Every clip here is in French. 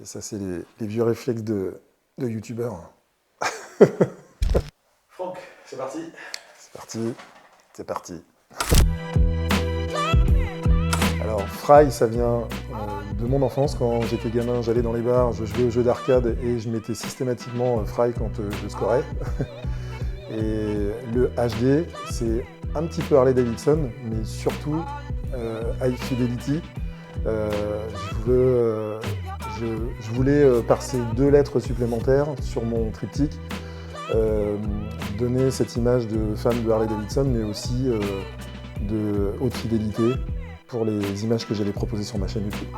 Ça, c'est les vieux réflexes de youtubeur. Franck, c'est parti. C'est parti, c'est parti. Alors, Fry, ça vient de mon enfance. Quand j'étais gamin, j'allais dans les bars, je jouais aux jeux d'arcade et je mettais systématiquement Fry quand je scorais. Et le HD, c'est un petit peu Harley Davidson, mais surtout High Fidelity. Je voulais, par ces 2 lettres supplémentaires sur mon triptyque, donner cette image de fan de Harley Davidson, mais aussi de haute fidélité pour les images que j'allais proposer sur ma chaîne YouTube.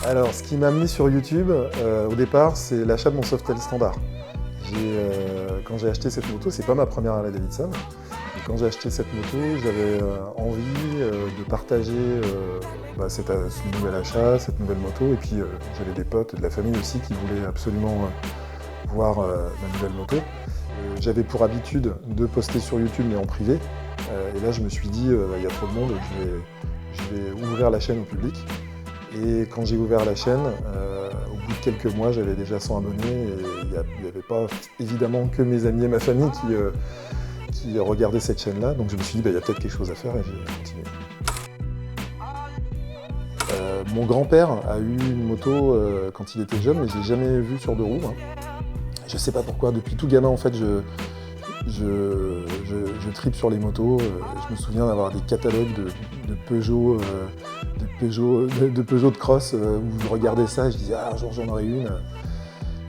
Alors, ce qui m'a amené sur YouTube, au départ, c'est l'achat de mon Softail standard. Quand j'ai acheté cette moto, c'est pas ma première Harley Davidson. Et quand j'ai acheté cette moto, j'avais envie de partager ce nouvel achat, cette nouvelle moto. Et puis j'avais des potes et de la famille aussi qui voulaient absolument voir ma nouvelle moto. J'avais pour habitude de poster sur YouTube mais en privé. Et là je me suis dit, il y a trop de monde, je vais ouvrir la chaîne au public. Et quand j'ai ouvert la chaîne, au bout de quelques mois, j'avais déjà 100 abonnés et il n'y avait pas évidemment que mes amis et ma famille qui regardaient cette chaîne-là. Donc je me suis dit, il y a peut-être quelque chose à faire et j'ai continué. Mon grand-père a eu une moto quand il était jeune, mais je ne l'ai jamais vu sur 2 roues. Je ne sais pas pourquoi, depuis tout gamin, en fait, je tripe sur les motos. Je me souviens d'avoir des catalogues de Peugeot, de cross où je regardais ça et je disais ah, un jour j'en aurai une.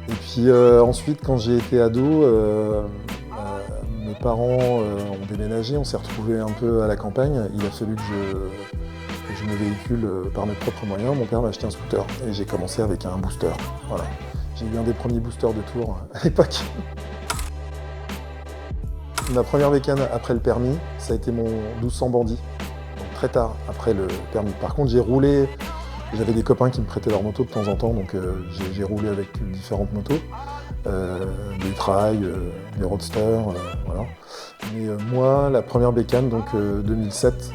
Et puis ensuite, quand j'ai été ado, mes parents ont déménagé, on s'est retrouvés un peu à la campagne. Il a fallu que je me véhicule par mes propres moyens. Mon père m'a acheté un scooter et j'ai commencé avec un booster. Voilà. J'ai eu un des premiers boosters de Tours à l'époque. Ma première bécane après le permis, ça a été mon 1200 Bandit, donc très tard après le permis. Par contre, j'ai roulé, j'avais des copains qui me prêtaient leur moto de temps en temps, donc j'ai roulé avec différentes motos, des trails, des roadsters, voilà. Mais moi, la première bécane, donc 2007,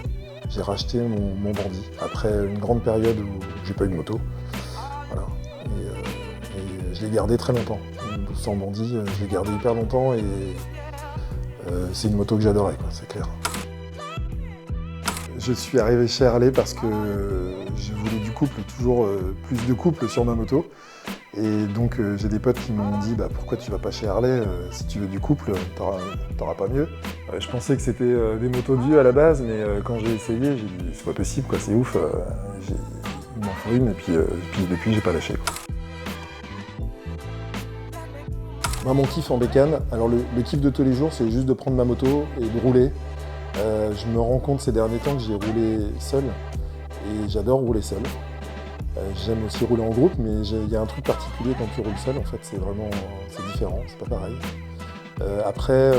j'ai racheté mon Bandit, après une grande période où j'ai pas eu de moto. Voilà. Et je l'ai gardé très longtemps. Mon 1200 Bandit, je l'ai gardé hyper longtemps et c'est une moto que j'adorais, c'est clair. Je suis arrivé chez Harley parce que je voulais du couple, toujours plus de couple sur ma moto. Et donc j'ai des potes qui m'ont dit pourquoi tu vas pas chez Harley, si tu veux du couple, t'auras pas mieux. Je pensais que c'était des motos de vieux à la base, mais quand j'ai essayé, j'ai dit c'est pas possible, c'est ouf, il m'en faut une et puis depuis j'ai pas lâché. Moi, mon kiff en bécane, alors le kiff de tous les jours, c'est juste de prendre ma moto et de rouler. Je me rends compte ces derniers temps que j'ai roulé seul et j'adore rouler seul. J'aime aussi rouler en groupe, mais il y a un truc particulier quand tu roules seul, en fait, c'est différent, c'est pas pareil. Après,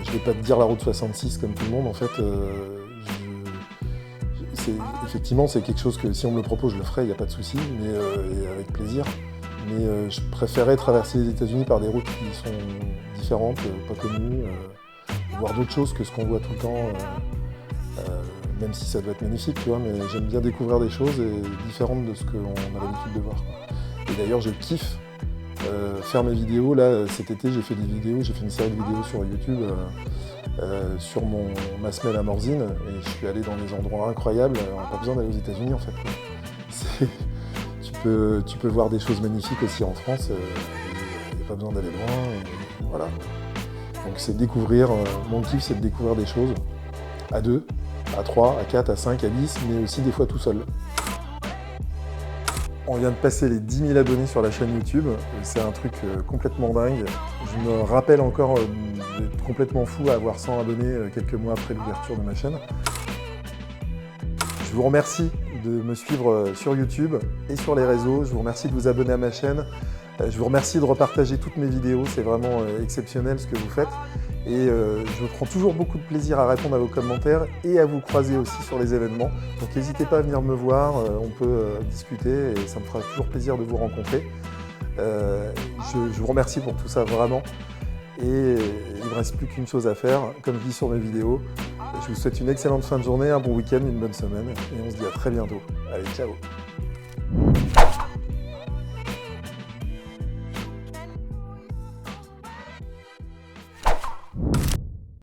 je vais pas te dire la route 66 comme tout le monde, en fait, effectivement, c'est quelque chose que si on me le propose, je le ferai, il n'y a pas de souci, mais et avec plaisir. Mais je préférais traverser les États-Unis par des routes qui sont différentes, pas connues, voir d'autres choses que ce qu'on voit tout le temps, même si ça doit être magnifique, tu vois, mais j'aime bien découvrir des choses différentes de ce qu'on a l'habitude de voir, quoi. Et d'ailleurs, je kiffe faire mes vidéos. Là, cet été, j'ai fait une série de vidéos sur YouTube, sur ma semelle à Morzine, et je suis allé dans des endroits incroyables. On n'a pas besoin d'aller aux États-Unis, en fait. Tu peux voir des choses magnifiques aussi en France, il n'y a pas besoin d'aller loin, et voilà. Donc c'est découvrir, mon kiff c'est de découvrir des choses, à 2, à 3, à 4, à 5, à 10, mais aussi des fois tout seul. On vient de passer les 10 000 abonnés sur la chaîne YouTube, c'est un truc complètement dingue. Je me rappelle encore d'être complètement fou à avoir 100 abonnés quelques mois après l'ouverture de ma chaîne. Je vous remercie de me suivre sur YouTube et sur les réseaux. Je vous remercie de vous abonner à ma chaîne. Je vous remercie de repartager toutes mes vidéos. C'est vraiment exceptionnel ce que vous faites. Et je prends toujours beaucoup de plaisir à répondre à vos commentaires et à vous croiser aussi sur les événements. Donc n'hésitez pas à venir me voir, on peut discuter et ça me fera toujours plaisir de vous rencontrer. Je vous remercie pour tout ça vraiment. Et il ne me reste plus qu'une chose à faire, comme je dis sur mes vidéos. Je vous souhaite une excellente fin de journée, un bon week-end, une bonne semaine, et on se dit à très bientôt. Allez, ciao!